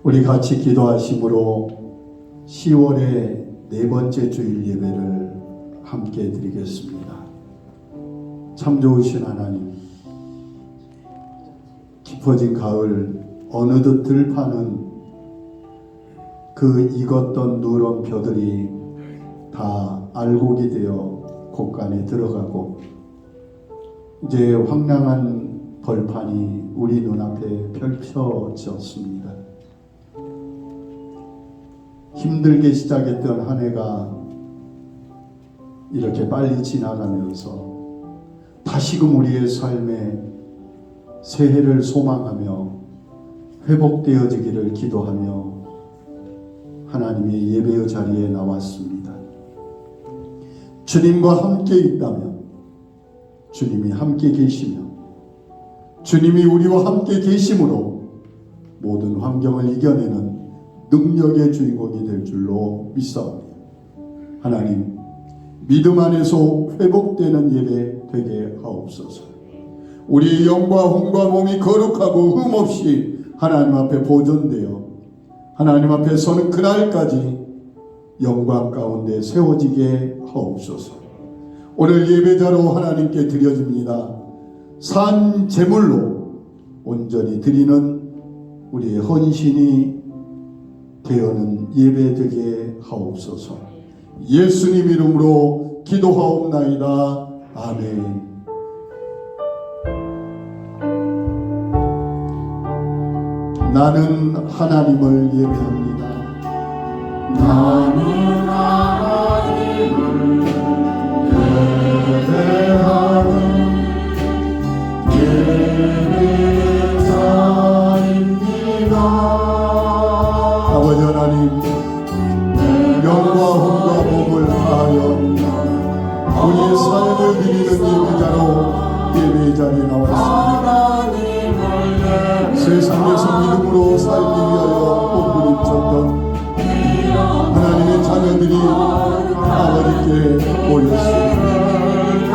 우리 같이 기도하심으로 10월의 네 번째 주일 예배를 함께 드리겠습니다. 참 좋으신 하나님, 깊어진 가을 어느덧 들파는 그 익었던 누런 벼들이 다 알곡이 되어 곳간에 들어가고 이제 황량한 벌판이 우리 눈앞에 펼쳐졌습니다. 힘들게 시작했던 한 해가 이렇게 빨리 지나가면서 다시금 우리의 삶에 새해를 소망하며 회복되어지기를 기도하며 하나님의 예배의 자리에 나왔습니다. 주님과 함께 있다면 주님이 함께 계시며 주님이 우리와 함께 계심으로 모든 환경을 이겨내는 능력의 주인공이 될 줄로 믿사옵니다. 하나님, 믿음 안에서 회복되는 예배 되게 하옵소서. 우리의 영과 혼과 몸이 거룩하고 흠없이 하나님 앞에 보존되어 하나님 앞에 서는 그날까지 영광 가운데 세워지게 하옵소서. 오늘 예배자로 하나님께 드려집니다. 산 제물로 온전히 드리는 우리의 헌신이 되어는 예배되게 하옵소서. 예수님 이름으로 기도하옵나이다. 아멘. 나는 하나님을 예배합니다. 나는 하나님을 예배하는 예배자입니다. 아버지 하나님, 영과 혼과 몸을 다하여 우리의 삶을 드리는 예배자로 예배의 자리에 나왔습니다. 세상에서 믿음으로 살기 위하여 몸부림쳤던 하나님의 자녀들이 아버지께 모였습니다.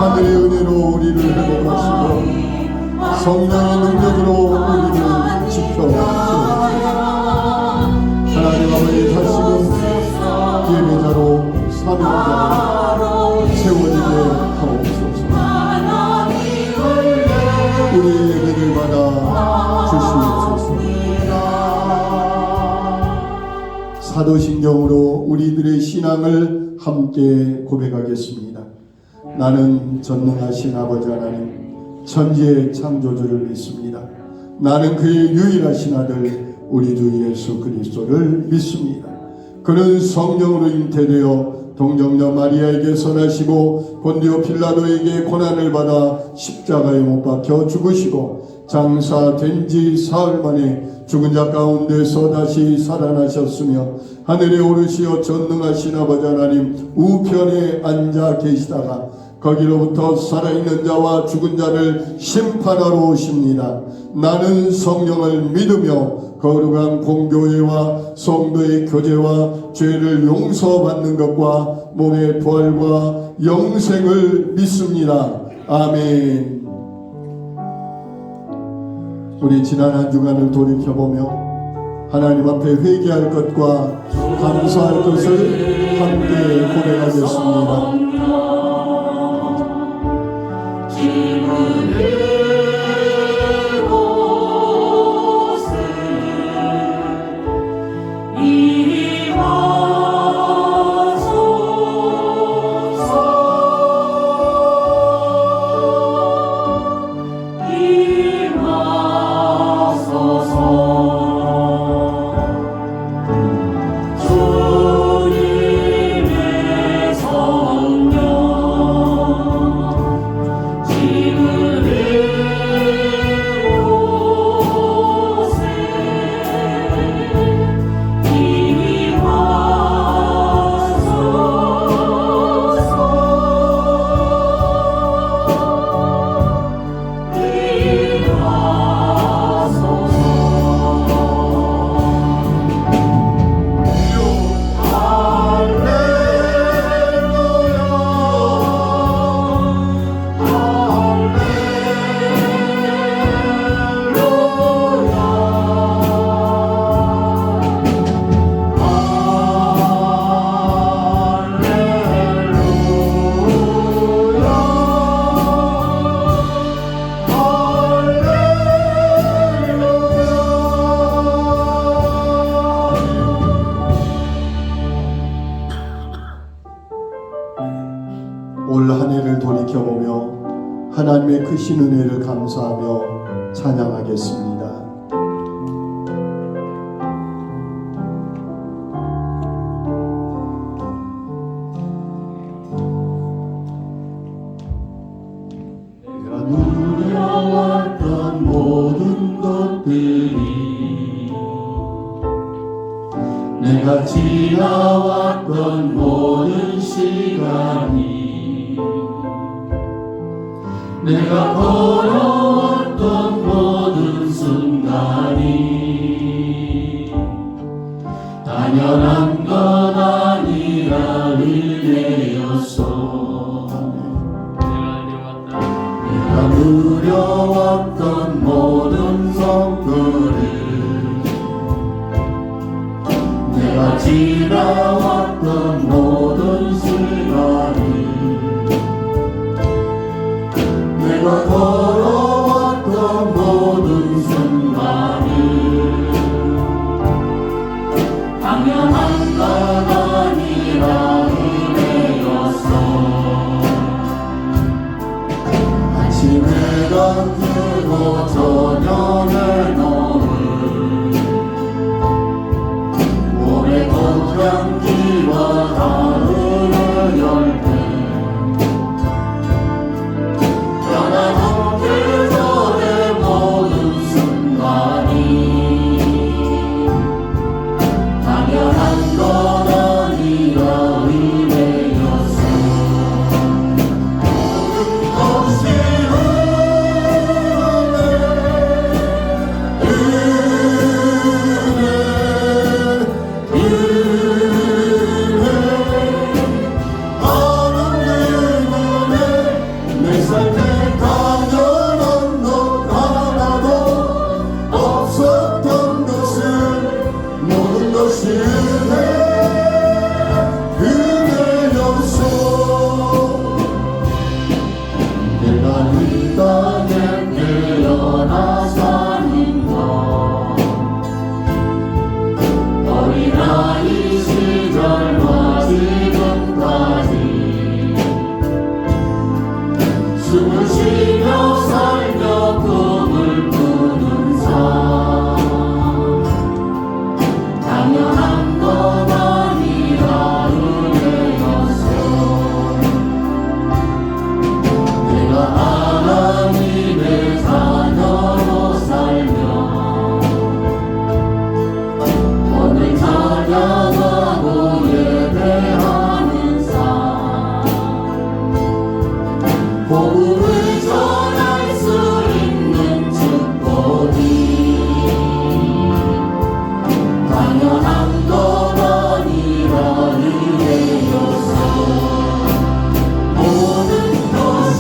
하늘의 은혜로 우리를 회복하시고 성령의 능력으로 우리를 지켜주옵소서. 하나님 아버지, 다시금 예배자로 사명자로 세워지게 하옵소서. 우리의 예배를 받아 주시옵소서. 사도신경으로 우리들의 신앙을 함께 고백하겠습니다. 나는 전능하신 아버지 하나님, 천지의 창조주를 믿습니다. 나는 그의 유일하신 아들 우리 주 예수 그리스도를 믿습니다. 그는 성령으로 잉태되어 동정녀 마리아에게 선하시고 본디오 필라도에게 고난을 받아 십자가에 못 박혀 죽으시고 장사된 지 사흘 만에 죽은 자 가운데서 다시 살아나셨으며 하늘에 오르시어 전능하신 아버지 하나님 우편에 앉아 계시다가 거기로부터 살아있는 자와 죽은 자를 심판하러 오십니다. 나는 성령을 믿으며 거룩한 공교회와 성도의 교제와 죄를 용서받는 것과 몸의 부활과 영생을 믿습니다. 아멘. 우리 지난 한 주간을 돌이켜보며 하나님 앞에 회개할 것과 감사할 것을 함께 고백하겠습니다. 주님의 성령 크신 은혜를 감사하며 찬양하겠습니다. 내가 누려왔던 모든 것들이, 내가 지나왔던 모든 시간이, 내가 걸어왔던 모든 순간이 당연한 것 아니라 은혜였어. 내가 누려왔던 모든 성도를, 내가 지나왔던 모든 시간이, 내가 걸어왔던 모든 순간을 당연한 것 아니라 은혜였어. 아침에 던지고 저녁에 노을, 봄의 꽃향기와 가을의 열매, 변하는 계절의 모든 순간이 당연한 것 아니라 은혜였어. 모든 것이 내 삶에 당연한 것 하나도 없었던 것은 모든 것이 은혜였어. 내가 이 땅에 태어나 사는 것, 어린아이 시절과 지금까지 숨을 쉬며 살며 꿈을 꾸는 삶, 당연한 것 아니라 은혜였어. 내가 하나님의 자녀로 살며 오늘 찬양하고 예배하는 삶, 복음을 전할 수 있는 축복이 당연한 것 아니라 은혜였어. 모든 것이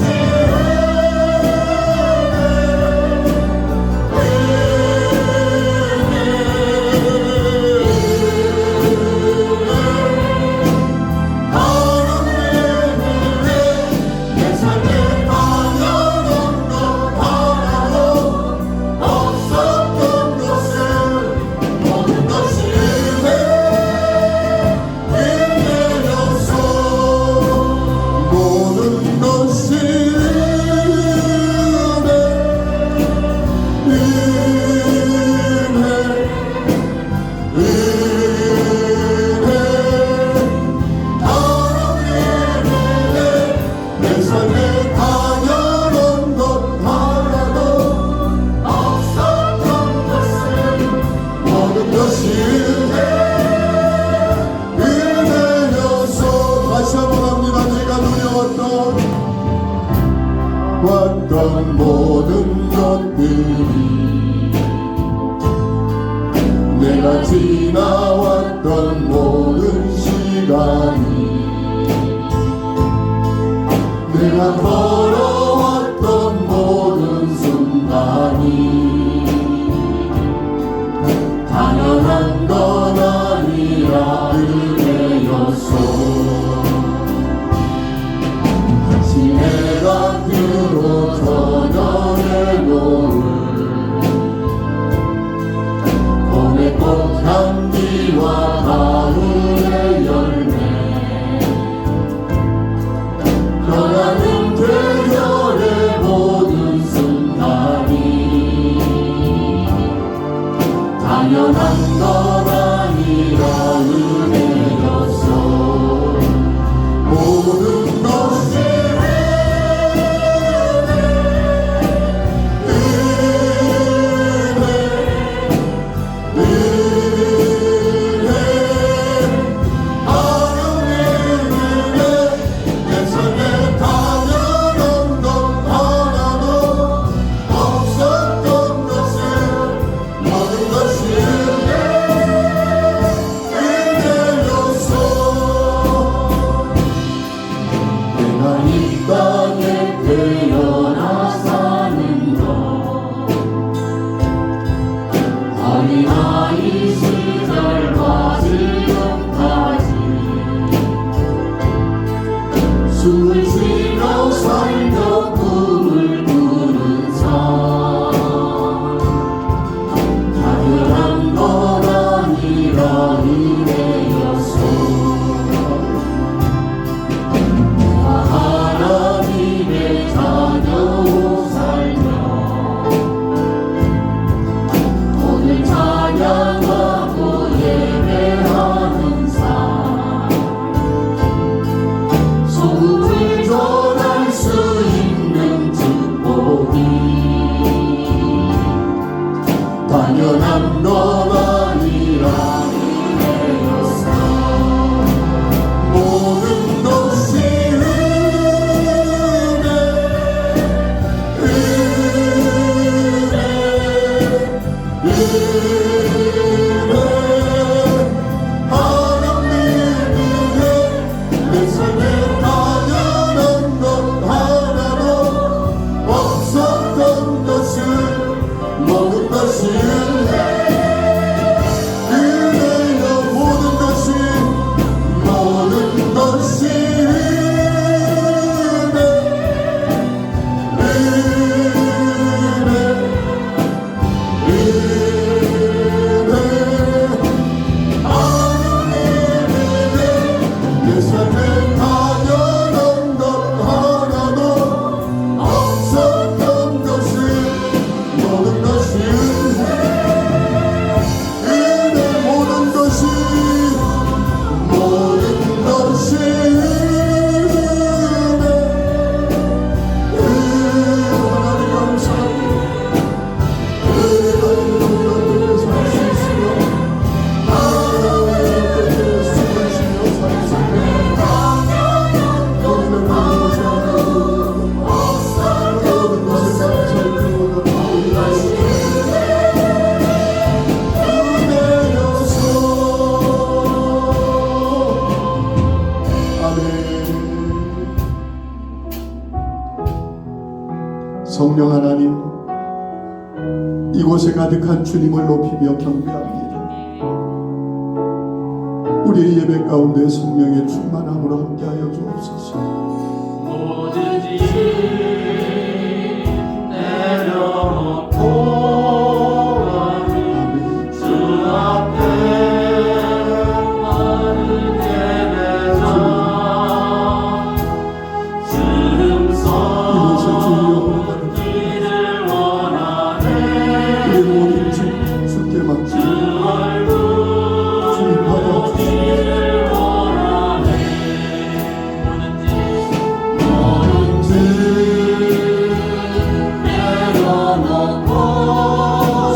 내 삶에 당연한 것 하나도 없었던 것은 모든 것이 은혜였어. 모든 것이 내 삶에 당연한 것 하나도 없었던 것은 모든 것이 은혜였어. 다시 한번 합니다. 내가 누려왔던 모든 것들이, 내가 지나왔던 모든 시간이, 내가 걸어왔던 모든 순간이 당연한 것 아니라 은혜였어. 아침에 가기로 저녁에 노을, 봄의 꽃향기와 가을의 열매, 변하는 계절의 모든 당연한 것 아니라 은혜였소. 모든 것이 태어나 사는 것 어린아이 시절과 지금까지 숨을 쉬며 살며 꿈을 꾸는 삶 당연한 것 아니라 은혜였소. 하나님의 자녀로 살며 오늘 찬양하고 예배하는 삶 소금을 전할 수 있는 축복이 당연한 것 아니라 은혜였어. 모든 것이 내 삶에 당연한 것 하나도 없었던 것은 모든 것이 은혜여. 모든 것이 내 삶에 당연한 것 하나도 없었던 것은 모든 것이 은혜. 모든 것이 은혜. 하나님 감사합니다. 은혜가 살수 있으며 하나님의 뜻에 숨을 쉬며 살 수 있는 모든 것이 모든 것에 살펴보는 은혜였소. 아멘. 성령 하나님, 이곳에 가득한 주님을 높이며 경배합니다. 우리의 예배 가운데 성령의 충만함으로 함께하여 주옵소서. 모든 짐 내려놓고 아멘. 주 앞에 나를 예배자 주름서 이곳에 주의 영으로 길을 원하네. 우리 모든 짐 주께 맡기고 주님 받아 주시옵소서.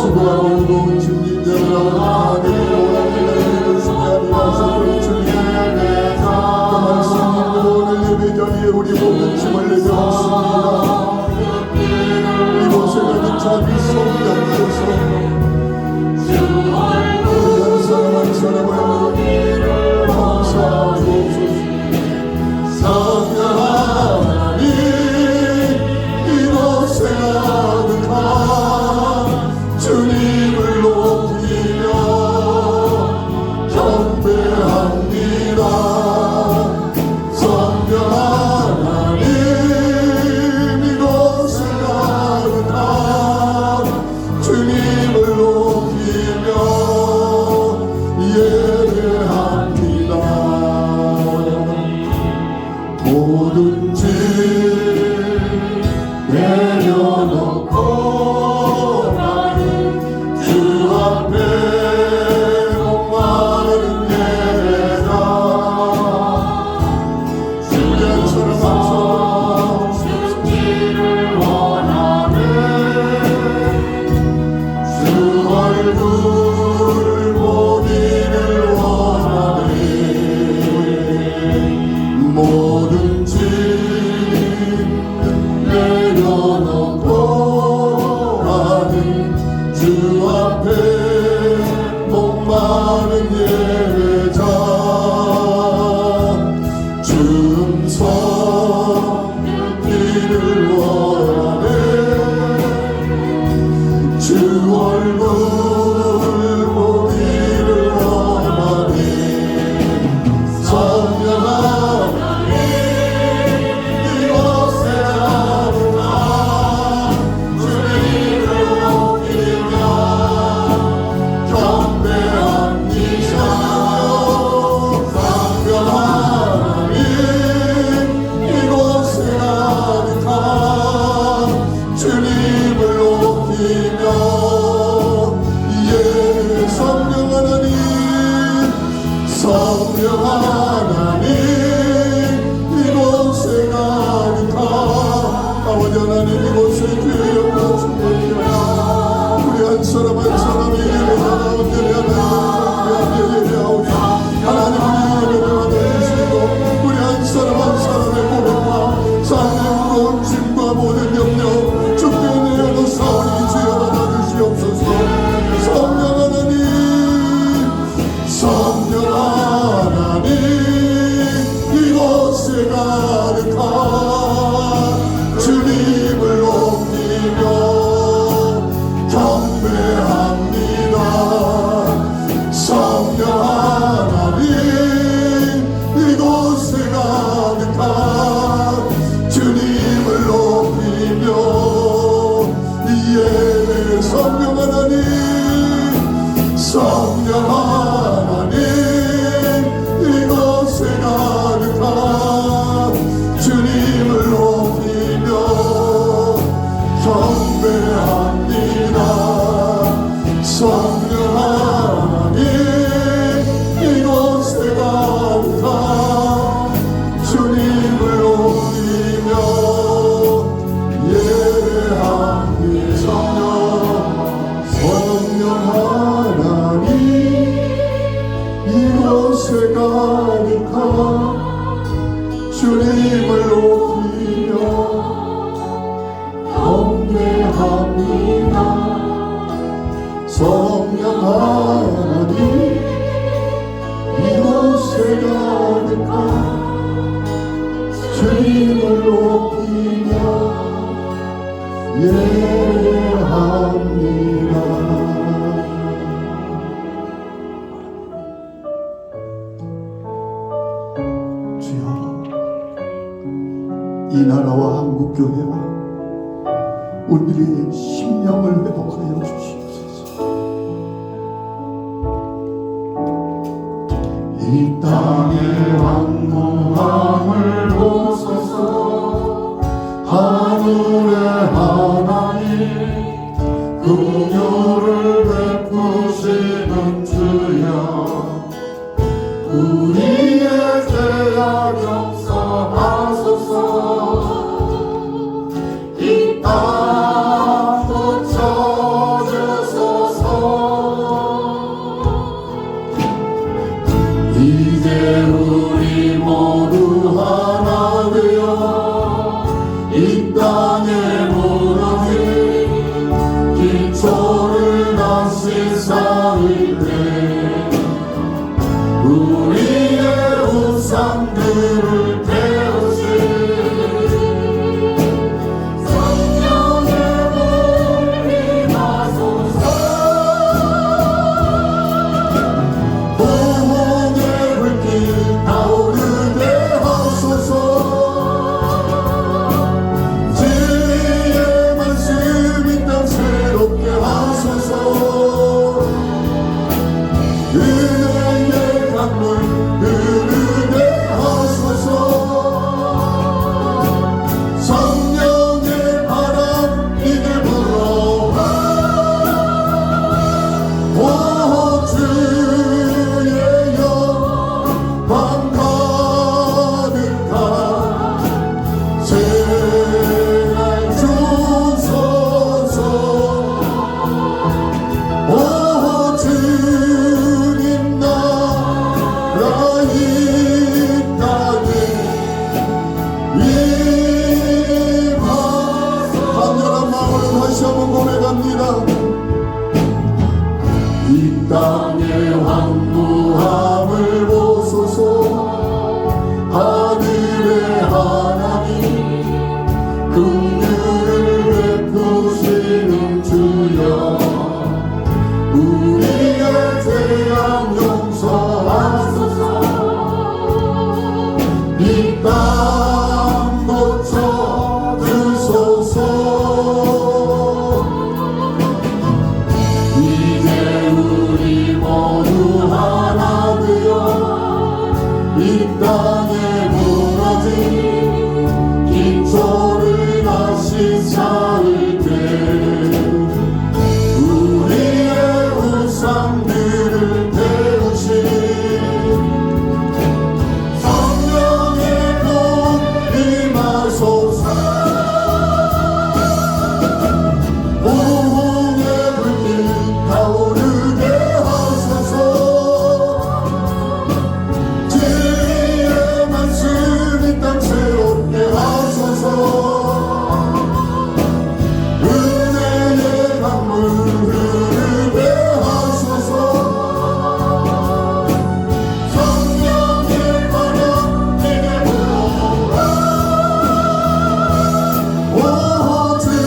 수고하고 무거운 짐진들아 하늘에 오라기를 순간이 와서 주님 그 말씀이 오늘 예배 자리에 우리 모든 짐을 내려놓습니다. 이곳에 가득 찬 성령께서 우리 한 사람 한 사람을 감싸 주옵소서. 성령 하나님 이곳에 가득한 주님을 높이며 경배합니다. 성령 하나님 이곳에 가득한 주님을 높이며 예배합니다. 모든 짐 내려놓고 나는 주 앞에 나는 예배자 주음성 듣기를 원하네 주 얼굴 보기를 원하네 선명한 이곳에 나누나 주님을 높이며 경배합니다 선명한 이곳에 가득한 주님을 높이며 예 성령 하나님 성령 하나님 이곳에 가득한 아버지 하나님 이곳에 주의 영광 충만하여 우리 한 사람 한 사람이 예배가 가운데 예배하오니 하나님 우리 예배를 받아주시고 우리 한 사람 한 사람의 고백과 삶의 온심과 모든 영역 주께 내어놓사오니 주여 받아주시옵소서 성령 하나님 성령 하나님 이곳에 가득한 주님을 높이며 경배합니다 성령 하나님 이곳에 가득한 주님을 높이며 예 성령 하나님 성령 하나님 이곳에 가득한 주님을 높이며 경배합니다 성령 하나님 이곳에 가득한 주님을 높이며 예배합니다 성령 하나님 이곳에 가득한 주님을 높이며 경배합니다 성령 하나님 이곳에 가득한 주님을 높이며 예배합니다 주여 이 나라와 한국교회와 우리의 심령을 회복하여 주시옵소서 이 땅의 황무함을 보소서 하늘의 하나님 긍휼을 베푸시는 주여 우리의 죄악 용서하소서 이 땅 고쳐주소서 이제 우리 모두 하나 되어 이 땅에 무너진 기초를 다시 쌓을 때 우리의 우상들을 태우시 성령의 불이 마소서 보복의 불길 타오르게 하소서 진리의 말씀 이 땅 새롭게 하소서 은혜의 강물 흐르게 하소서 성령의 바람 이제 불어와 오 주의 영광 가득한 생활 주소서 오 주님 땅에 무너진 긴 소리 다시 쌓을 때 우리의 우상들을 태우신 성령의 복 임하소서. 부흥의 불길 타오르게 하소서. 진리의 말씀 이 땅 새롭게 하소서. 은혜의 강물 흐르게 하소서. 성령의 바람 내게 불어오라. 오 주의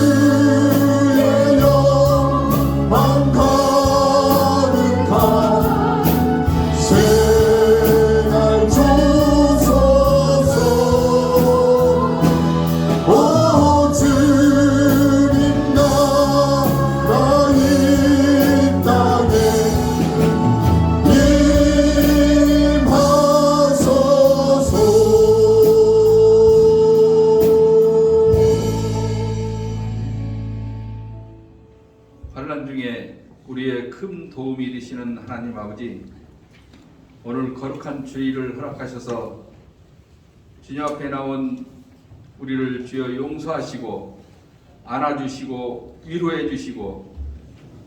영광 가득한 새날 주소서. 오 주님 나라 이 땅에 임하소서. 환난 중에 우리의 큰 도움이 되시는 하나님 아버지, 오늘 거룩한 주일을 허락하셔서 주님 앞에 나온 우리를 주여 용서하시고 안아주시고 위로해 주시고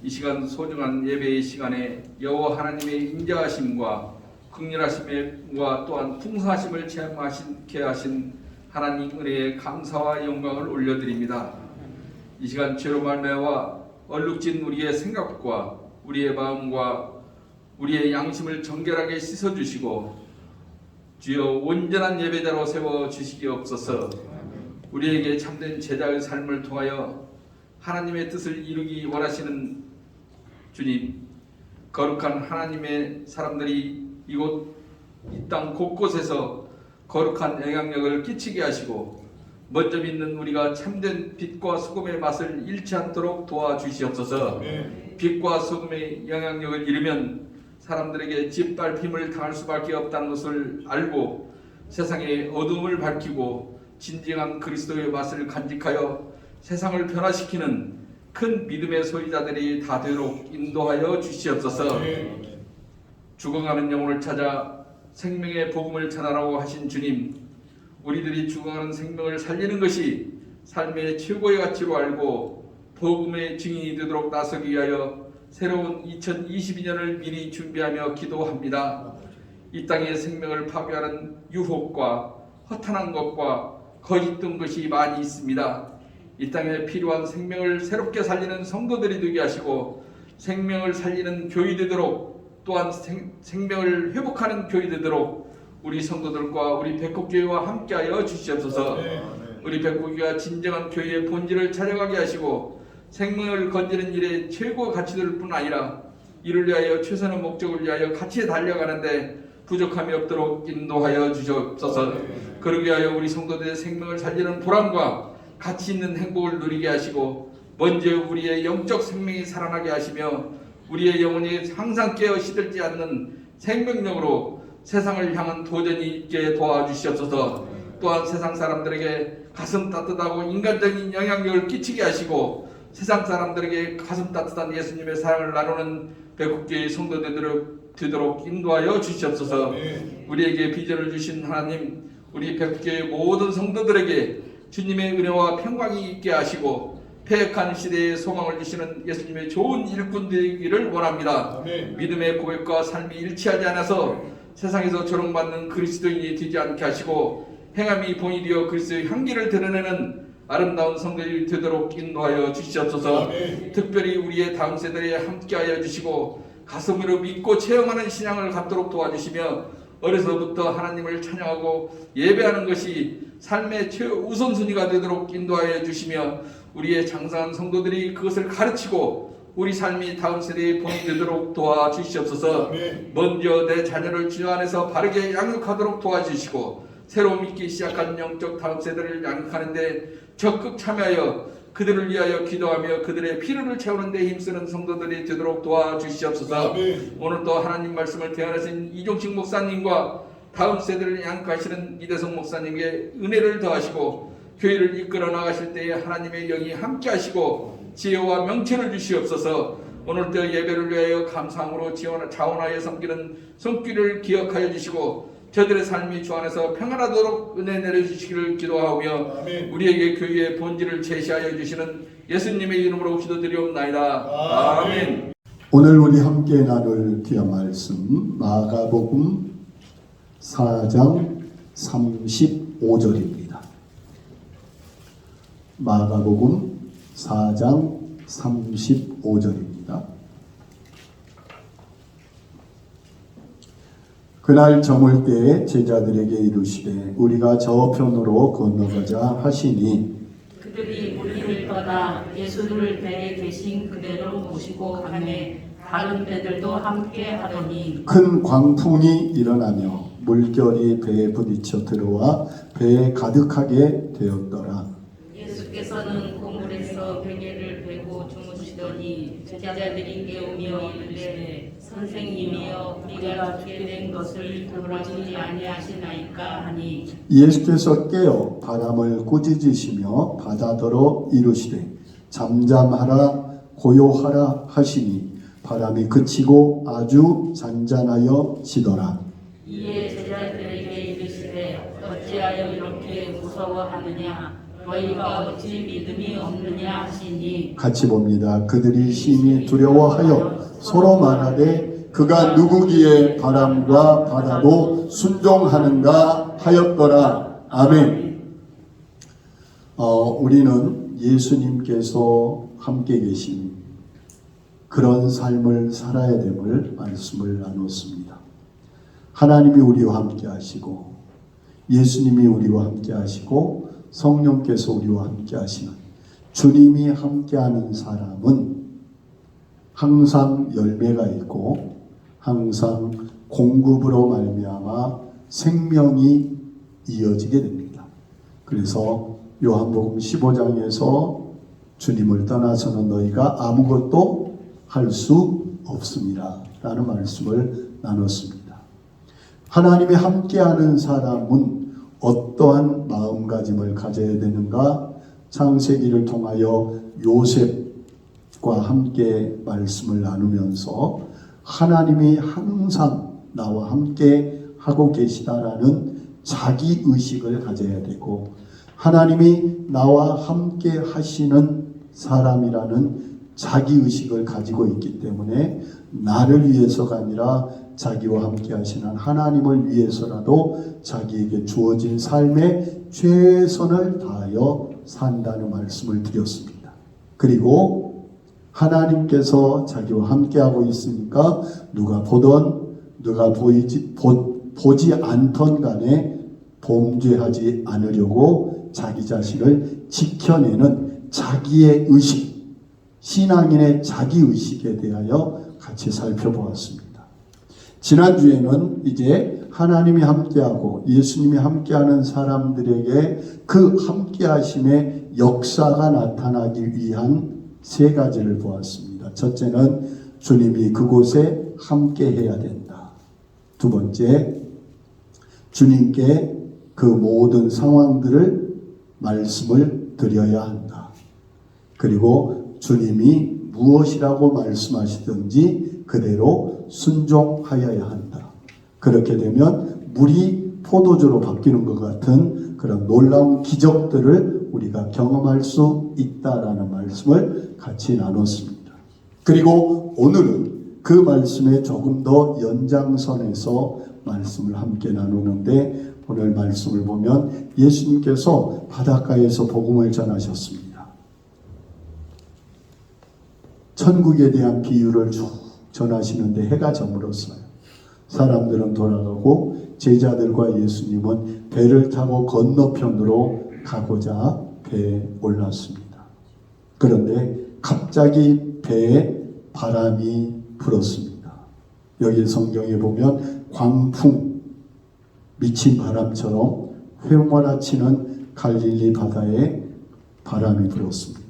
이 시간 소중한 예배의 시간에 여호와 하나님의 인자하심과 긍휼하심과 또한 풍성하심을 체험하시게 하신 하나님 은혜에 감사와 영광을 올려드립니다. 이 시간 죄로 말미암아 얼룩진 우리의 생각과 우리의 마음과 우리의 양심을 정결하게 씻어주시고 주여 온전한 예배자로 세워주시기옵소서. 우리에게 참된 제자의 삶을 통하여 하나님의 뜻을 이루기 원하시는 주님, 거룩한 하나님의 사람들이 이곳 이 땅 곳곳에서 거룩한 영향력을 끼치게 하시고 먼저 믿는 우리가 참된 빛과 소금의 맛을 잃지 않도록 도와주시옵소서. 빛과 소금의 영향력을 잃으면 사람들에게 짓밟힘을 당할 수밖에 없다는 것을 알고 세상의 어둠을 밝히고 진정한 그리스도의 맛을 간직하여 세상을 변화시키는 큰 믿음의 소유자들이 다 되도록 인도하여 주시옵소서. 죽어가는 영혼을 찾아 생명의 복음을 전하라고 하신 주님, 우리들이 죽어가는 생명을 살리는 것이 삶의 최고의 가치로 알고 복음의 증인이 되도록 나서기 위하여 새로운 2022년을 미리 준비하며 기도합니다. 이 땅의 생명을 파괴하는 유혹과 허탄한 것과 거짓된 것이 많이 있습니다. 이 땅에 필요한 생명을 새롭게 살리는 성도들이 되게 하시고 생명을 살리는 교회 되도록 또한 생명을 회복하는 교회 되도록 우리 성도들과 우리 백곡교회와 함께하여 주시옵소서. 우리 백곡교회가 진정한 교회의 본질을 찾아가게 하시고 생명을 건지는 일에 최고 가치될 뿐 아니라 이를 위하여 최선의 목적을 위하여 같이 달려가는데 부족함이 없도록 인도하여 주시옵소서. 그러기 위하여 우리 성도들의 생명을 살리는 보람과 가치 있는 행복을 누리게 하시고 먼저 우리의 영적 생명이 살아나게 하시며 우리의 영혼이 항상 깨어 시들지 않는 생명력으로 세상을 향한 도전이 있게 도와주시옵소서. 또한 세상 사람들에게 가슴 따뜻하고 인간적인 영향력을 끼치게 하시고 세상 사람들에게 가슴 따뜻한 예수님의 사랑을 나누는 백국교회 성도들이 되도록 인도하여 주시옵소서. 우리에게 비전을 주신 하나님, 우리 백국교회 모든 성도들에게 주님의 은혜와 평강이 있게 하시고 패역한 시대에 소망을 주시는 예수님의 좋은 일꾼 되기를 원합니다. 믿음의 고백과 삶이 일치하지 않아서 세상에서 조롱받는 그리스도인이 되지 않게 하시고 행함이 본이 되어 그리스도의 향기를 드러내는 아름다운 성도들이 되도록 인도하여 주시옵소서. 특별히 우리의 다음 세대에 함께하여 주시고 가슴으로 믿고 체험하는 신앙을 갖도록 도와주시며 어려서부터 하나님을 찬양하고 예배하는 것이 삶의 최우선순위가 되도록 인도하여 주시며 우리의 장사한 성도들이 그것을 가르치고 우리 삶이 다음 세대의 본이 되도록 도와주시옵소서. 먼저 내 자녀를 주 안에서 바르게 양육하도록 도와주시고 새로 믿기 시작한 영적 다음 세대를 양육하는데 적극 참여하여 그들을 위하여 기도하며 그들의 필요를 채우는 데 힘쓰는 성도들이 되도록 도와주시옵소서. 오늘도 하나님 말씀을 대언하신 이종식 목사님과 다음 세대를 양육하시는 이대성 목사님에게 은혜를 더하시고 교회를 이끌어 나가실 때에 하나님의 영이 함께 하시고 지혜와 명철을 주시옵소서. 오늘도 예배를 위하여 감사함으로 자원하여 섬기는 손길을 기억하여 주시고 저들의 삶이 주 안에서 평안하도록 은혜 내려주시기를 기도하오며 아멘. 우리에게 교회의 본질을 제시하여 주시는 예수님의 이름으로 기도드리옵나이다. 아멘. 오늘 우리 함께 나눌 귀한 말씀 마가복음 4장 35절입니다. 마가복음 4장 35절입니다. 그날 저물 때에 제자들에게 이르시되 우리가 저편으로 건너가자 하시니 그들이 우리를 떠나 예수를 배에 계신 그대로 모시고 가매 다른 배들도 함께 하더니 큰 광풍이 일어나며 물결이 배에 부딪혀 들어와 배에 가득하게 되었더라. 예수께서는 그물에서 베개를 베고 주무시더니 제자들이 깨우며 이르되 선생님이여 우리가 죽게 된 것을 돌아보지 아니하시나이까 하니 예수께서 깨어 바람을 꾸짖으시며 바다더러 이르시되 잠잠하라 고요하라 하시니 바람이 그치고 아주 잔잔하여 지더라. 이에 제자들에게 이르시되 어찌하여 이렇게 무서워하느냐 너희가 어찌 믿음이 없느냐 하시니 같이 봅니다. 그들이 심히 두려워하여 서로 말하되 그가 누구기에 바람과 바다도 순종하는가 하였더라. 아멘. 우리는 예수님께서 함께 계신 그런 삶을 살아야 됨을 말씀을 나눴습니다. 하나님이 우리와 함께 하시고 예수님이 우리와 함께 하시고 성령께서 우리와 함께 하시는 주님이 함께하는 사람은 항상 열매가 있고 항상 공급으로 말미암아 생명이 이어지게 됩니다. 그래서 요한복음 15장에서 주님을 떠나서는 너희가 아무것도 할 수 없습니다 라는 말씀을 나눴습니다. 하나님이 함께하는 사람은 어떠한 마음가짐을 가져야 되는가? 창세기를 통하여 요셉과 함께 말씀을 나누면서 하나님이 항상 나와 함께 하고 계시다라는 자기의식을 가져야 되고 하나님이 나와 함께 하시는 사람이라는 자기의식을 가지고 있기 때문에 나를 위해서가 아니라 자기와 함께 하시는 하나님을 위해서라도 자기에게 주어진 삶에 최선을 다하여 산다는 말씀을 드렸습니다. 그리고 하나님께서 자기와 함께하고 있으니까 누가 보던 누가 보지 않던 간에 범죄하지 않으려고 자기 자신을 지켜내는 자기의 의식, 신앙인의 자기의식에 대하여 같이 살펴보았습니다. 지난주에는 이제 하나님이 함께하고 예수님이 함께하는 사람들에게 그 함께하심의 역사가 나타나기 위한 세 가지를 보았습니다. 첫째는 주님이 그곳에 함께해야 된다. 두 번째, 주님께 그 모든 상황들을 말씀을 드려야 한다. 그리고 주님이 무엇이라고 말씀하시든지 그대로 순종하여야 한다. 그렇게 되면 물이 포도주로 바뀌는 것 같은 그런 놀라운 기적들을 우리가 경험할 수 있다라는 말씀을 같이 나눴습니다. 그리고 오늘은 그 말씀에 조금 더 연장선에서 말씀을 함께 나누는데 오늘 말씀을 보면 예수님께서 바닷가에서 복음을 전하셨습니다. 천국에 대한 비유를 쭉 전하시는데 해가 저물었어요. 사람들은 돌아가고 제자들과 예수님은 배를 타고 건너편으로 가고자 배에 올랐습니다. 그런데 갑자기 배에 바람이 불었습니다. 여기 성경에 보면 광풍, 미친 바람처럼 휘몰아치는 갈릴리 바다에 바람이 불었습니다.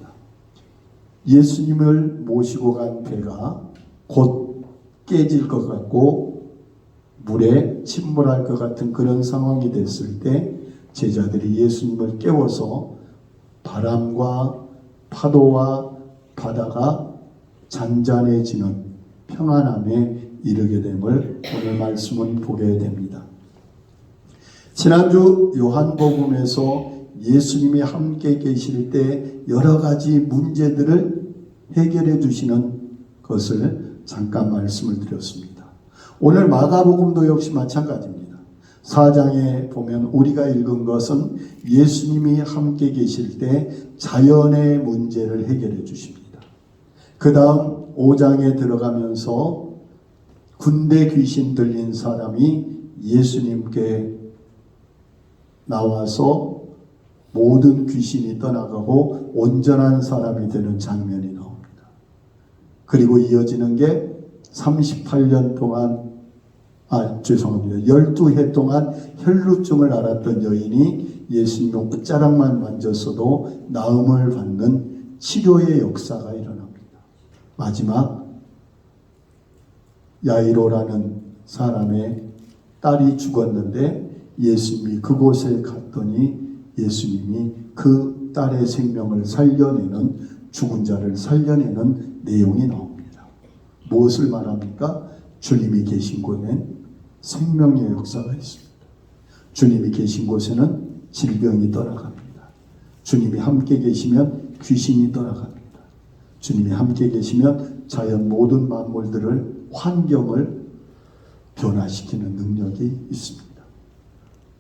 예수님을 모시고 간 배가 곧 깨질 것 같고 물에 침몰할 것 같은 그런 상황이 됐을 때 제자들이 예수님을 깨워서 바람과 파도와 바다가 잔잔해지는 평안함에 이르게 됨을 오늘 말씀은 보게 됩니다. 지난주 요한복음에서 예수님이 함께 계실 때 여러 가지 문제들을 해결해 주시는 것을 잠깐 말씀을 드렸습니다. 오늘 마가복음도 역시 마찬가지입니다. 4장에 보면 우리가 읽은 것은 예수님이 함께 계실 때 자연의 문제를 해결해 주십니다. 그 다음 5장에 들어가면서 군대 귀신 들린 사람이 예수님께 나와서 모든 귀신이 떠나가고 온전한 사람이 되는 장면이 나옵니다. 그리고 이어지는 게 38년 동안 12해 동안 혈루증을 앓았던 여인이 예수님의 옷자락만 만졌어도 나음을 받는 치료의 역사가 일어납니다. 마지막 야이로라는 사람의 딸이 죽었는데 예수님이 그곳에 갔더니 예수님이 그 딸의 생명을 살려내는, 죽은 자를 살려내는 내용이 나옵니다. 무엇을 말합니까? 주님이 계신 곳엔 생명의 역사가 있습니다. 주님이 계신 곳에는 질병이 떠나갑니다. 주님이 함께 계시면 귀신이 떠나갑니다. 주님이 함께 계시면 자연 모든 만물들을, 환경을 변화시키는 능력이 있습니다.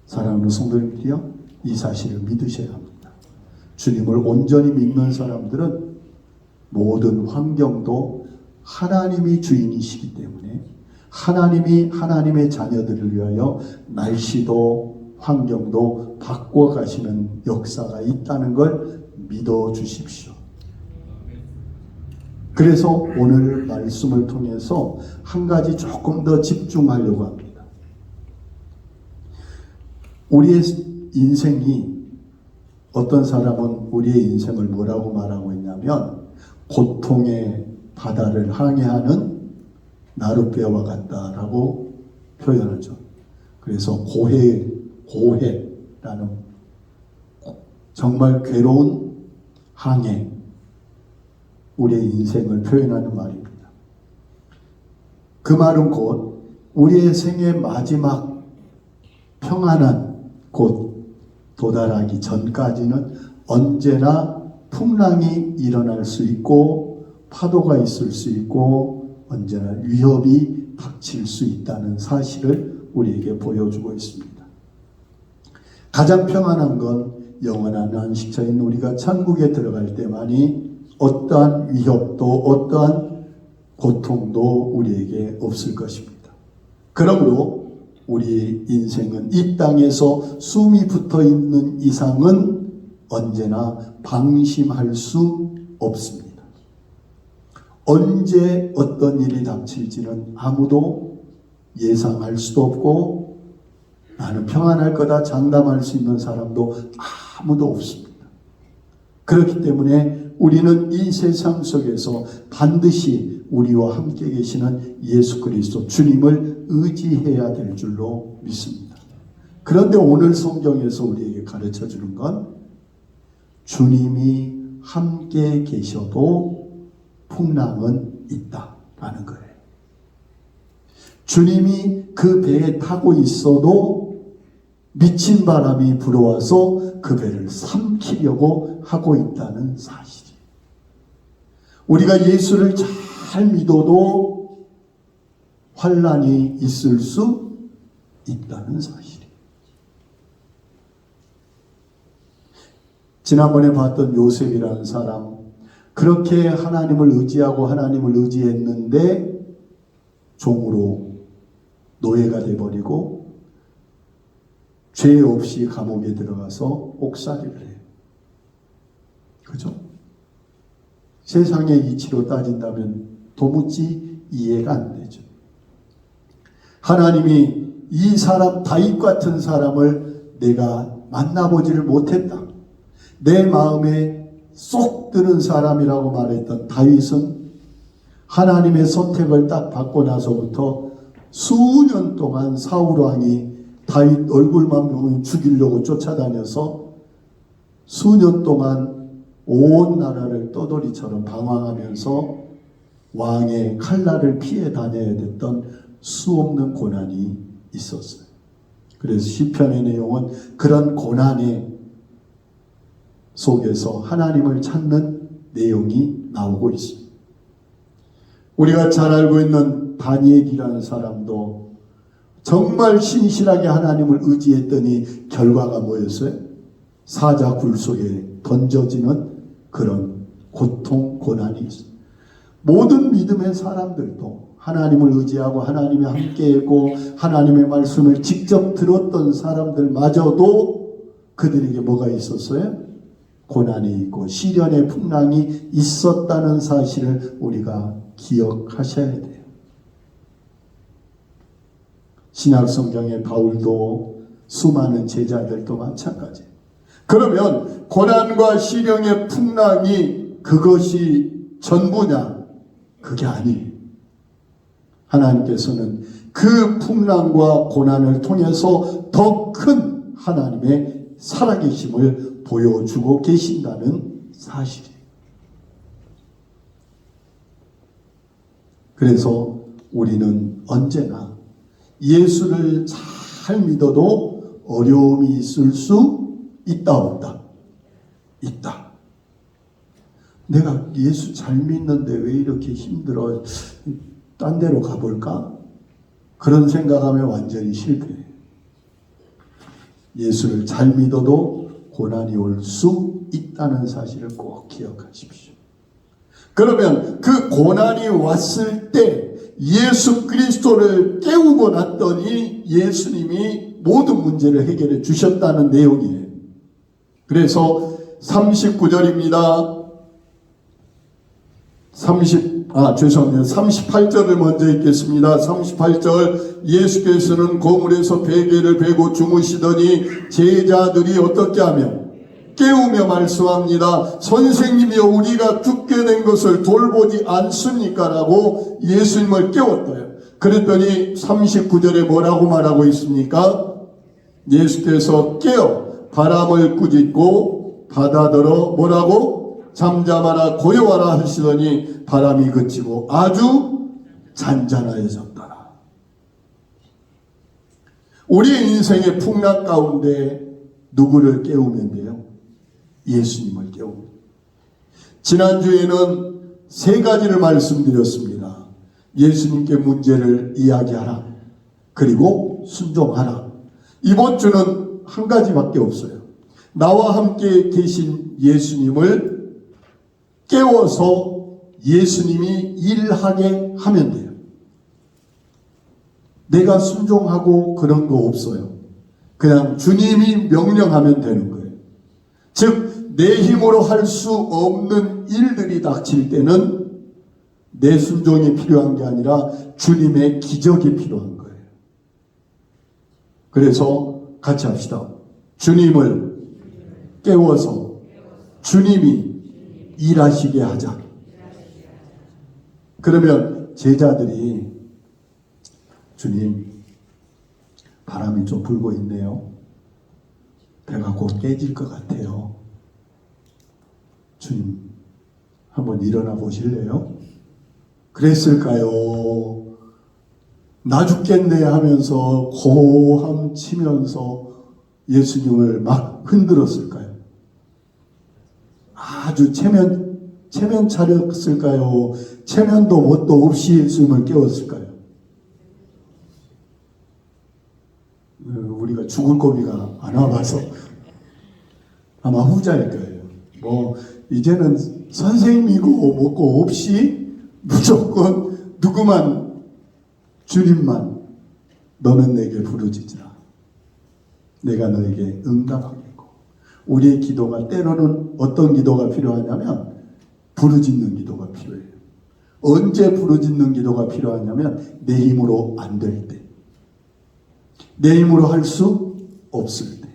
사랑하는 성도님들이요, 이 사실을 믿으셔야 합니다. 주님을 온전히 믿는 사람들은 모든 환경도 하나님이 주인이시기 때문에 하나님이 하나님의 자녀들을 위하여 날씨도 환경도 바꿔가시는 역사가 있다는 걸 믿어주십시오. 그래서 오늘 말씀을 통해서 한 가지 조금 더 집중하려고 합니다. 우리의 인생이, 어떤 사람은 우리의 인생을 뭐라고 말하고 있냐면 고통의 바다를 항해하는 나룻배와 같다라고 표현하죠. 그래서 고해라는 정말 괴로운 항해, 우리의 인생을 표현하는 말입니다. 그 말은 곧 우리의 생의 마지막 평안한 곳 도달하기 전까지는 언제나 풍랑이 일어날 수 있고 파도가 있을 수 있고 언제나 위협이 닥칠 수 있다는 사실을 우리에게 보여주고 있습니다. 가장 평안한 건 영원한 안식처인 우리가 천국에 들어갈 때만이 어떠한 위협도 어떠한 고통도 우리에게 없을 것입니다. 그러므로 우리 인생은 이 땅에서 숨이 붙어 있는 이상은 언제나 방심할 수 없습니다. 언제 어떤 일이 닥칠지는 아무도 예상할 수도 없고 나는 평안할 거다 장담할 수 있는 사람도 아무도 없습니다. 그렇기 때문에 우리는 이 세상 속에서 반드시 우리와 함께 계시는 예수 그리스도 주님을 의지해야 될 줄로 믿습니다. 그런데 오늘 성경에서 우리에게 가르쳐 주는 건 주님이 함께 계셔도 풍랑은 있다라는 거예요. 주님이 그 배에 타고 있어도 미친 바람이 불어와서 그 배를 삼키려고 하고 있다는 사실이에요. 우리가 예수를 잘 믿어도 환난이 있을 수 있다는 사실이에요. 지난번에 봤던 요셉이라는 사람, 그렇게 하나님을 의지하고 하나님을 의지했는데 종으로 노예가 돼버리고 죄 없이 감옥에 들어가서 옥살이를 해요. 그죠? 세상의 이치로 따진다면 도무지 이해가 안 되죠. 하나님이 이 사람, 다윗 같은 사람을 내가 만나보지를 못했다. 내 마음에 쏙 드는 사람이라고 말했던 다윗은 하나님의 선택을 딱 받고 나서부터 수년 동안 사울 왕이 다윗 얼굴만 보면 죽이려고 쫓아다녀서 수년 동안 온 나라를 떠돌이처럼 방황하면서 왕의 칼날을 피해 다녀야 됐던 수없는 고난이 있었어요. 그래서 시편의 내용은 그런 고난의 속에서 하나님을 찾는 내용이 나오고 있습니다. 우리가 잘 알고 있는 다니엘이라는 사람도 정말 신실하게 하나님을 의지했더니 결과가 뭐였어요? 사자 굴 속에 던져지는 그런 고통, 고난이 있어요. 모든 믿음의 사람들도 하나님을 의지하고 하나님이 함께했고 하나님의 말씀을 직접 들었던 사람들마저도 그들에게 뭐가 있었어요? 고난이 있고 시련의 풍랑이 있었다는 사실을 우리가 기억하셔야 돼요. 신약성경의 바울도 수많은 제자들도 마찬가지예요. 그러면 고난과 시련의 풍랑이 그것이 전부냐? 그게 아니에요. 하나님께서는 그 풍랑과 고난을 통해서 더 큰 하나님의 살아계심을 보여주고 계신다는 사실이에요. 그래서 우리는 언제나 예수를 잘 믿어도 어려움이 있을 수 있다 없다? 있다. 내가 예수 잘 믿는데 왜 이렇게 힘들어? 딴 데로 가볼까? 그런 생각하면 완전히 실패해요. 예수를 잘 믿어도 고난이 올 수 있다는 사실을 꼭 기억하십시오. 그러면 그 고난이 왔을 때 예수 그리스도를 깨우고 났더니 예수님이 모든 문제를 해결해 주셨다는 내용이에요. 그래서 39절입니다. 38절을 먼저 읽겠습니다. 38절 예수께서는 고물에서 베개를 베고 주무시더니 제자들이 어떻게 하며 깨우며 말씀합니다. 선생님이여 우리가 죽게 된 것을 돌보지 않습니까? 라고 예수님을 깨웠어요. 그랬더니 39절에 뭐라고 말하고 있습니까? 예수께서 깨어 바람을 꾸짖고 바다더러 뭐라고? 잠잠하라 고요하라 하시더니 바람이 그치고 아주 잔잔하여졌더라. 우리의 인생의 풍랑 가운데 누구를 깨우면 돼요? 예수님을 깨웁니다. 지난주에는 세 가지를 말씀드렸습니다. 예수님께 문제를 이야기하라. 그리고 순종하라. 이번 주는 한 가지밖에 없어요. 나와 함께 계신 예수님을 깨워서 예수님이 일하게 하면 돼요. 내가 순종하고 그런 거 없어요. 그냥 주님이 명령하면 되는 거예요. 즉 내 힘으로 할 수 없는 일들이 닥칠 때는 내 순종이 필요한 게 아니라 주님의 기적이 필요한 거예요. 그래서 같이 합시다. 주님을 깨워서 주님이 일하시게 하자. 그러면 제자들이 주님 바람이 좀 불고 있네요. 배가 곧 깨질 것 같아요. 주님 한번 일어나 보실래요? 그랬을까요? 나 죽겠네 하면서 고함 치면서 예수님을 막 흔들었을까요? 아주 체면 차렸을까요? 체면도 뭣도 없이 예수님을 깨웠을까요? 우리가 죽을 고비가 안 와봐서 아마 후자일 거예요. 뭐 이제는 선생님이고 뭐고 없이 무조건 누구만 주님만 너는 내게 부르짖으라. 내가 너에게 응답하겠고. 우리의 기도가 때로는 어떤 기도가 필요하냐면 부르짖는 기도가 필요해요. 언제 부르짖는 기도가 필요하냐면 내 힘으로 안 될 때, 내 힘으로 할 수 없을 때,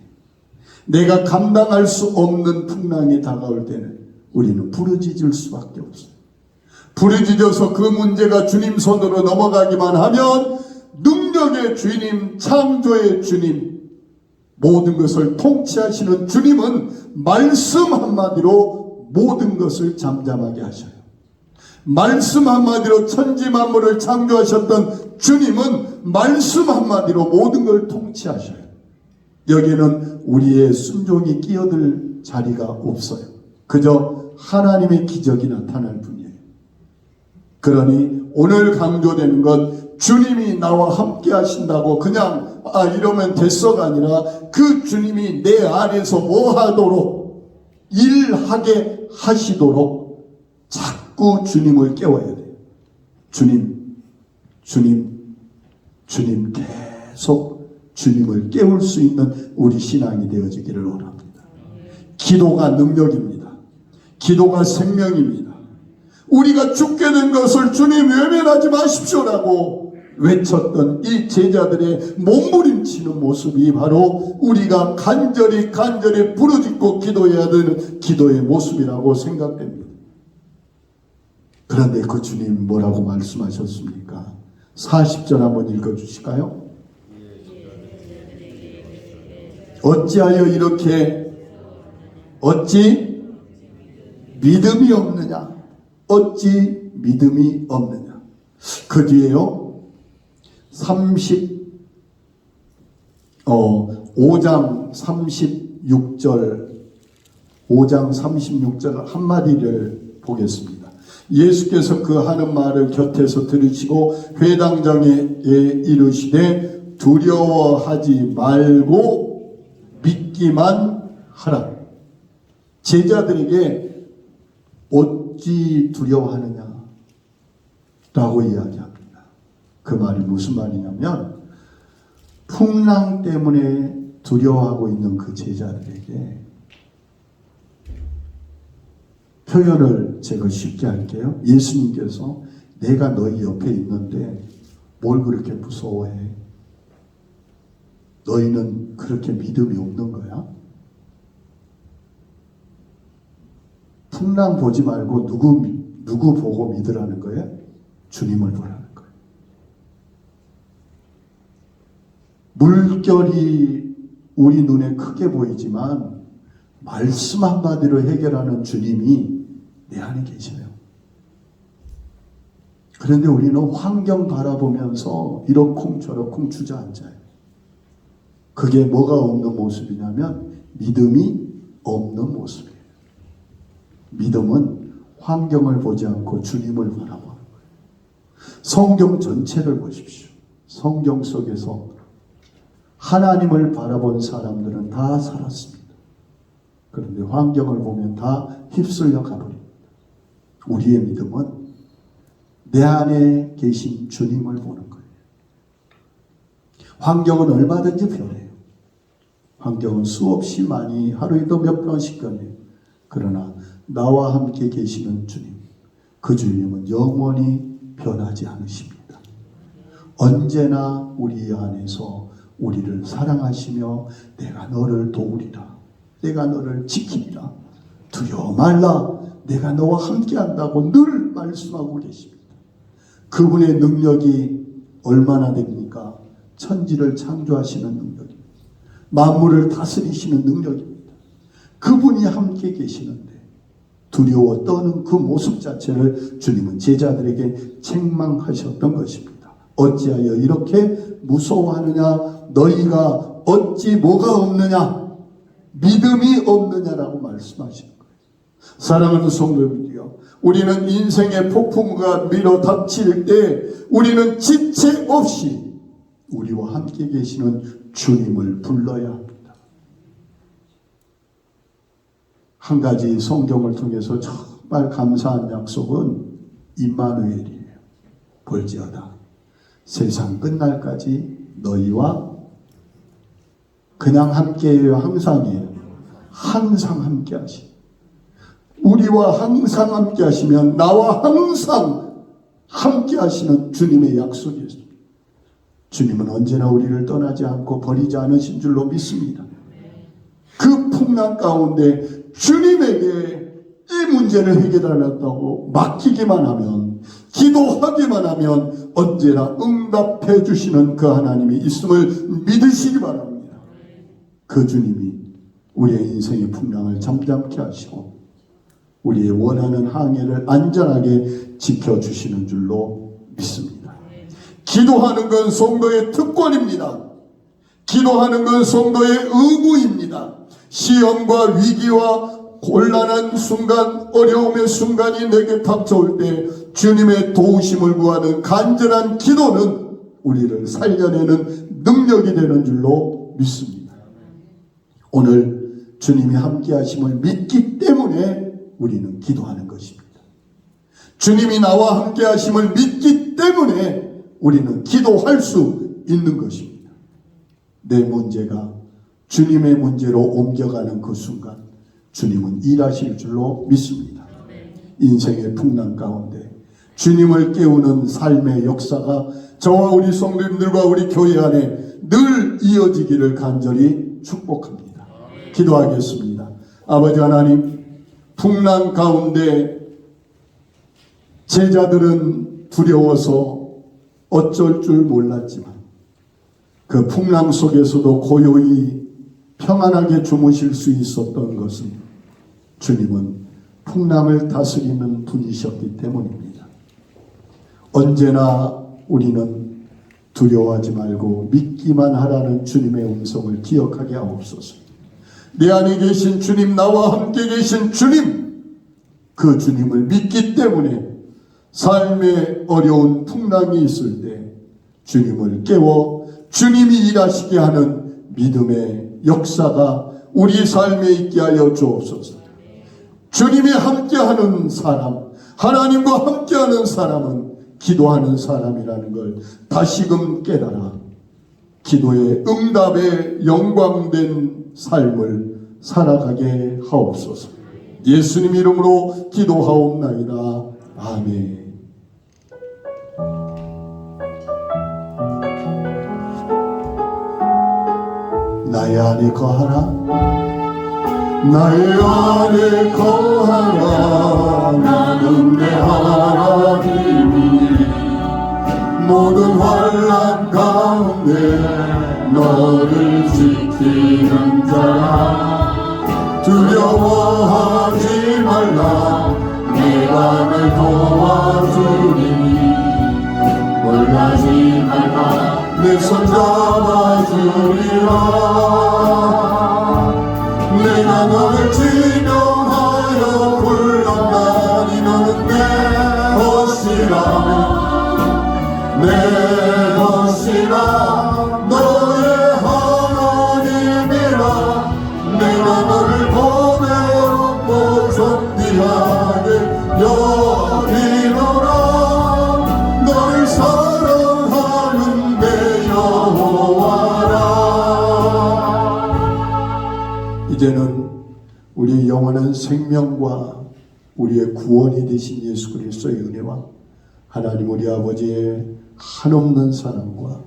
내가 감당할 수 없는 풍랑이 다가올 때는 우리는 부르짖을 수밖에 없어요. 부르짖어서 그 문제가 주님 손으로 넘어가기만 하면 능력의 주님, 창조의 주님, 모든 것을 통치하시는 주님은 말씀 한마디로 모든 것을 잠잠하게 하셔요. 말씀 한마디로 천지 만물을 창조하셨던 주님은 말씀 한마디로 모든 걸 통치하셔요. 여기에는 우리의 순종이 끼어들 자리가 없어요. 그저 하나님의 기적이 나타날 뿐이에요. 그러니 오늘 강조되는 건 주님이 나와 함께 하신다고 그냥 이러면 됐어가 아니라 그 주님이 내 안에서 뭐 하도록 일하게 하시도록 자꾸 주님을 깨워야 돼요. 주님 계속 주님을 깨울 수 있는 우리 신앙이 되어지기를 원합니다. 기도가 능력입니다. 기도가 생명입니다. 우리가 죽게 된 것을 주님 외면하지 마십시오라고 외쳤던 이 제자들의 몸부림치는 모습이 바로 우리가 간절히 부르짖고 기도해야 되는 기도의 모습이라고 생각됩니다. 그런데 그 주님 뭐라고 말씀하셨습니까? 40절 한번 읽어주실까요? 어찌하여 이렇게 어찌 믿음이 없느냐? 어찌 믿음이 없느냐? 그 뒤에요. 5장 36절 한마디를 보겠습니다. 예수께서 그 하는 말을 곁에서 들으시고 회당장에 이르시되 두려워하지 말고 믿기만 하라. 제자들에게 어찌 두려워하느냐 라고 이야기합니다. 그 말이 무슨 말이냐면 풍랑 때문에 두려워하고 있는 그 제자들에게 표현을 제가 쉽게 할게요. 예수님께서 내가 너희 옆에 있는데 뭘 그렇게 무서워해? 너희는 그렇게 믿음이 없는 거야? 풍랑 보지 말고 누구 보고 믿으라는 거예요? 주님을 보라는 거예요. 물결이 우리 눈에 크게 보이지만 말씀 한마디로 해결하는 주님이 내 안에 계셔요. 그런데 우리는 환경 바라보면서 이러쿵저러쿵 주저앉아요. 그게 뭐가 없는 모습이냐면 믿음이 없는 모습이에요. 믿음은 환경을 보지 않고 주님을 바라보는 거예요. 성경 전체를 보십시오. 성경 속에서 하나님을 바라본 사람들은 다 살았습니다. 그런데 환경을 보면 다 휩쓸려 가버립니다. 우리의 믿음은 내 안에 계신 주님을 보는 거예요. 환경은 얼마든지 변해요. 환경은 수없이 많이 하루에도 몇 번씩 변해요. 그러나 나와 함께 계시는 주님, 그 주님은 영원히 변하지 않으십니다. 언제나 우리 안에서 우리를 사랑하시며 내가 너를 도우리라, 내가 너를 지키리라, 두려워 말라, 내가 너와 함께한다고 늘 말씀하고 계십니다. 그분의 능력이 얼마나 됩니까? 천지를 창조하시는 능력입니다. 만물을 다스리시는 능력입니다. 그분이 함께 계시는데 두려워 떠는 그 모습 자체를 주님은 제자들에게 책망하셨던 것입니다. 어찌하여 이렇게 무서워하느냐? 너희가 어찌 뭐가 없느냐? 믿음이 없느냐라고 말씀하시는 거예요. 사랑하는 성도님들이요, 우리는 인생의 폭풍과 밀어 닥칠 때 우리는 지체 없이 우리와 함께 계시는 주님을 불러야 합니다. 한 가지 성경을 통해서 정말 감사한 약속은 임마누엘이에요. 볼지어다 세상 끝날까지 너희와 그냥 함께해요? 항상이에요? 항상 함께 하시. 우리와 항상 함께 하시면 나와 항상 함께 하시는 주님의 약속이 있습니다. 주님은 언제나 우리를 떠나지 않고 버리지 않으신 줄로 믿습니다. 그 풍랑 가운데 주님에게 이 문제를 해결하려고 맡기기만 하면 기도하기만 하면 언제나 응답해 주시는 그 하나님이 있음을 믿으시기 바랍니다. 그 주님이 우리의 인생의 풍랑을 잠잠케 하시고 우리의 원하는 항해를 안전하게 지켜주시는 줄로 믿습니다. 기도하는 건 성도의 특권입니다. 기도하는 건 성도의 의무입니다. 시험과 위기와 곤란한 순간, 어려움의 순간이 내게 닥쳐올 때 주님의 도우심을 구하는 간절한 기도는 우리를 살려내는 능력이 되는 줄로 믿습니다. 오늘 주님이 함께 하심을 믿기 때문에 우리는 기도하는 것입니다. 주님이 나와 함께 하심을 믿기 때문에 우리는 기도할 수 있는 것입니다. 내 문제가 주님의 문제로 옮겨가는 그 순간 주님은 일하실 줄로 믿습니다. 인생의 풍랑 가운데 주님을 깨우는 삶의 역사가 저와 우리 성도님들과 우리 교회 안에 늘 이어지기를 간절히 축복합니다. 기도하겠습니다. 아버지 하나님, 풍랑 가운데 제자들은 두려워서 어쩔 줄 몰랐지만 그 풍랑 속에서도 고요히 평안하게 주무실 수 있었던 것은 주님은 풍랑을 다스리는 분이셨기 때문입니다. 언제나 우리는 두려워하지 말고 믿기만 하라는 주님의 음성을 기억하게 하옵소서. 내 안에 계신 주님, 나와 함께 계신 주님, 그 주님을 믿기 때문에 삶의 어려운 풍랑이 있을 때 주님을 깨워 주님이 일하시게 하는 믿음의 역사가 우리 삶에 있게 하여 주옵소서. 주님이 함께하는 사람, 하나님과 함께하는 사람은 기도하는 사람이라는 걸 다시금 깨달아 기도의 응답에 영광된 삶을 살아가게 하옵소서. 예수님 이름으로 기도하옵나이다. 아멘. 나의 안에 거하라, 나의 안에 거하라. 나는 내 하나님이 모든 환난 가운데 너를 지키는 자라. 두려워하지 말라, 내가 널 도와주리니. 놀라지 말라, 내 손 잡아주리라. 내가 너를 지명하여 불렀나니 너는 내 것이라. 내 것이라, 너의 하나님이라. 내가 너를 보배롭고 존귀하게 여기노라. 너를 사랑하는 내 여호와라. 이제는 우리의 영원한 생명과 우리의 구원이 되신 예수 그리스도의 은혜와 하나님 우리 아버지의 한없는 사랑과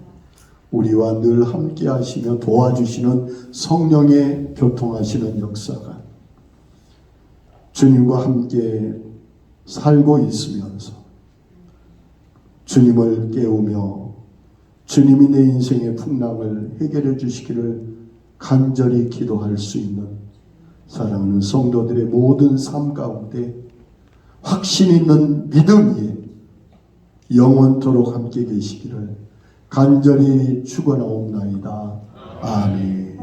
우리와 늘 함께 하시며 도와주시는 성령의 교통하시는 역사가 주님과 함께 살고 있으면서 주님을 깨우며 주님이 내 인생의 풍랑을 해결해 주시기를 간절히 기도할 수 있는 사랑하는 성도들의 모든 삶 가운데 확신 있는 믿음 위에 영원토록 함께 계시기를 간절히 축원하옵나이다. 아멘.